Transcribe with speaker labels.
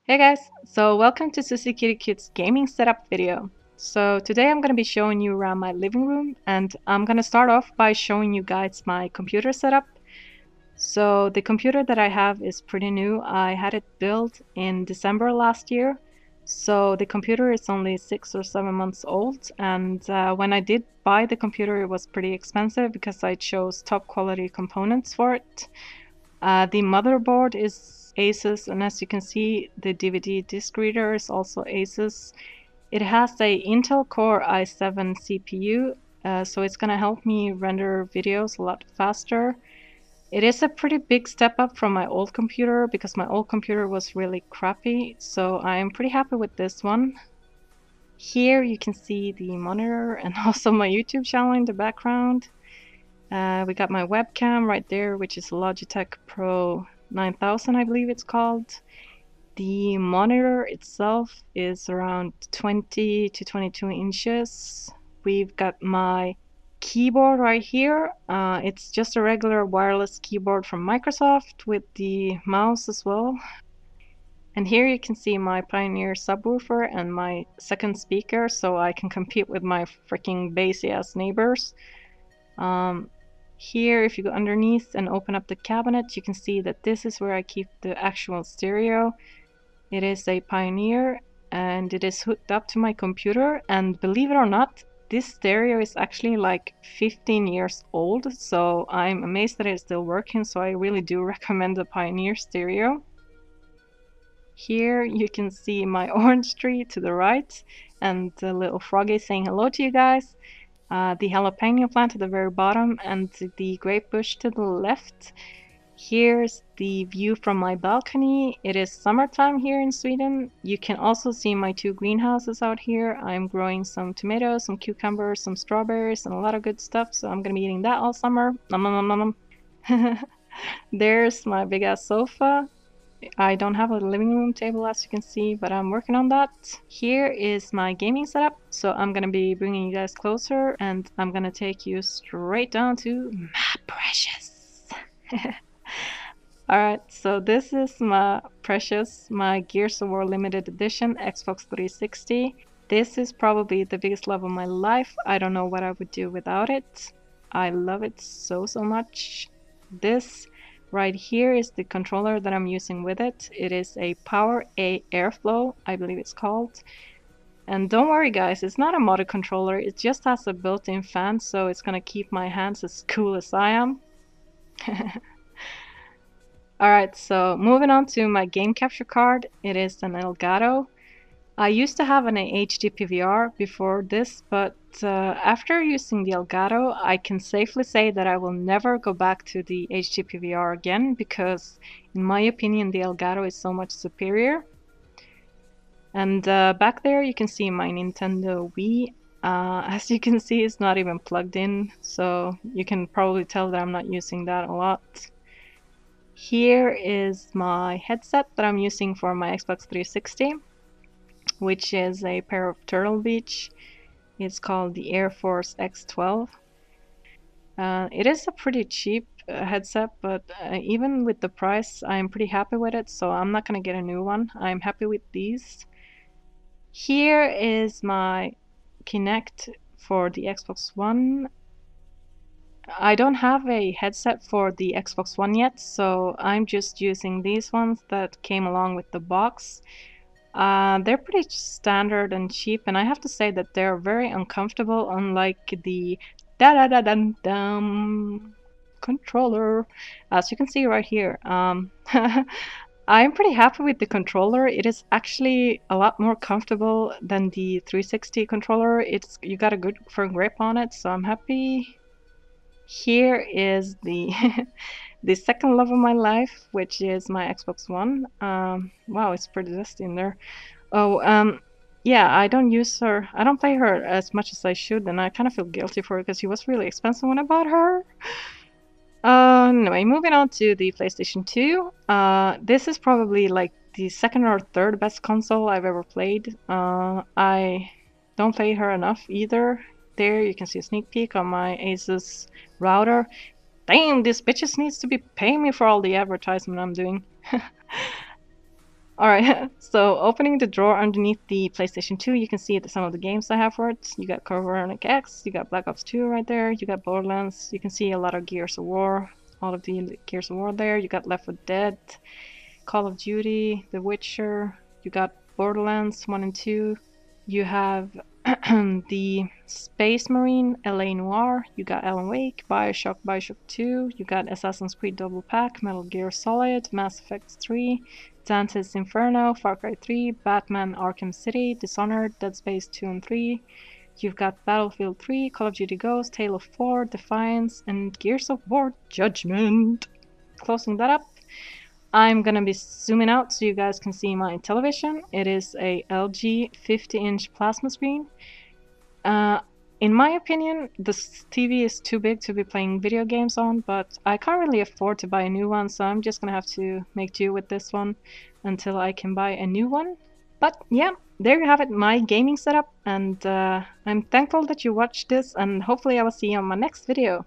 Speaker 1: Hey guys, so welcome to Susie Qute's gaming setup video. So today I'm going to be showing you around my living room, and I'm going to start off by showing you guys my computer setup. So the computer that I have is pretty new. I had it built in December last year. So the computer is only 6 or 7 months old, and when I did buy the computer it was pretty expensive because I chose top quality components for it. The motherboard is Asus, and as you can see, the DVD disc reader is also Asus. It has a Intel Core i7 CPU, so it's going to help me render videos a lot faster. It is a pretty big step up from my old computer because my old computer was really crappy, so I'm pretty happy with this one. Here you can see the monitor and also my YouTube channel in the background. We got my webcam right there, which is Logitech Pro 9000, I believe it's called. The monitor itself is around 20 to 22 inches. We've got my keyboard right here. It's just a regular wireless keyboard from Microsoft with the mouse as well. And here you can see my Pioneer subwoofer and my second speaker, so I can compete with my freaking bassy ass neighbors. Here, if you go underneath and open up the cabinet, you can see that this is where I keep the actual stereo. It is a Pioneer and it is hooked up to my computer, and believe it or not, this stereo is actually like 15 years old, so I'm amazed that it's still working, so I really do recommend the Pioneer stereo. Here you can see my orange tree to the right and the little froggy saying hello to you guys. The jalapeno plant at the very bottom and the grape bush to the left. Here's the view from my balcony. It is summertime here in Sweden. You can also see my two greenhouses out here. I'm growing some tomatoes, some cucumbers, some strawberries, and a lot of good stuff, so I'm gonna be eating that all summer. Nom nom nom nom. There's my big ass sofa. I don't have a living room table as you can see, but I'm working on that. Here is my gaming setup, so I'm gonna be bringing you guys closer and I'm gonna take you straight down to my precious. Alright, so this is my precious, my Gears of War limited edition Xbox 360. This is probably the biggest love of my life. I don't know what I would do without it. I love it so much. This right here is the controller that I'm using with it. It is a Power A Airflow, I believe it's called. And don't worry guys, it's not a modded controller, it just has a built-in fan, so it's gonna keep my hands as cool as I am. Alright, so moving on to my game capture card. It is an Elgato. I used to have an HD PVR before this, but after using the Elgato, I can safely say that I will never go back to the HD PVR again, because in my opinion the Elgato is so much superior. And back there you can see my Nintendo Wii. As you can see, it's not even plugged in, so you can probably tell that I'm not using that a lot. Here is my headset that I'm using for my Xbox 360. Which is a pair of Turtle Beach. It's called the Air Force X12. It is a pretty cheap headset, but even with the price, I'm pretty happy with it, so I'm not gonna get a new one. I'm happy with these. Here is my Kinect for the Xbox One. I don't have a headset for the Xbox One yet, so I'm just using these ones that came along with the box. They're pretty standard and cheap, and I have to say that they're very uncomfortable, unlike the da-da-da-dum-dum controller, as you can see right here. I'm pretty happy with the controller. It is actually a lot more comfortable than the 360 controller. You got a good firm grip on it, so I'm happy. Here is the the second love of my life, which is my Xbox One. Wow, it's pretty dusty in there. Oh, yeah, I don't play her as much as I should, and I kind of feel guilty for it because she was really expensive when I bought her. Anyway, moving on to the PlayStation 2. This is probably like the second or third best console I've ever played. I don't play her enough either. There you can see a sneak peek on my Asus router. Damn, this bitches needs to be paying me for all the advertisement I'm doing. Alright, so opening the drawer underneath the PlayStation 2, you can see some of the games I have for it. You got Code Veronica X, you got Black Ops 2 right there, you got Borderlands, you can see a lot of Gears of War, all of the Gears of War there, you got Left 4 Dead, Call of Duty, The Witcher, you got Borderlands 1 and 2, you have the Space Marine, LA Noire, you got Alan Wake, Bioshock, Bioshock 2, you got Assassin's Creed Double Pack, Metal Gear Solid, Mass Effect 3, Dante's Inferno, Far Cry 3, Batman Arkham City, Dishonored, Dead Space 2 and 3, you've got Battlefield 3, Call of Duty Ghosts, Halo 4, Defiance, and Gears of War Judgment. Closing that up, I'm gonna be zooming out so you guys can see my television. It is a LG 50-inch plasma screen. In my opinion, this TV is too big to be playing video games on, but I can't really afford to buy a new one, so I'm just gonna have to make do with this one until I can buy a new one. But yeah, there you have it, my gaming setup, and I'm thankful that you watched this, and hopefully I will see you on my next video.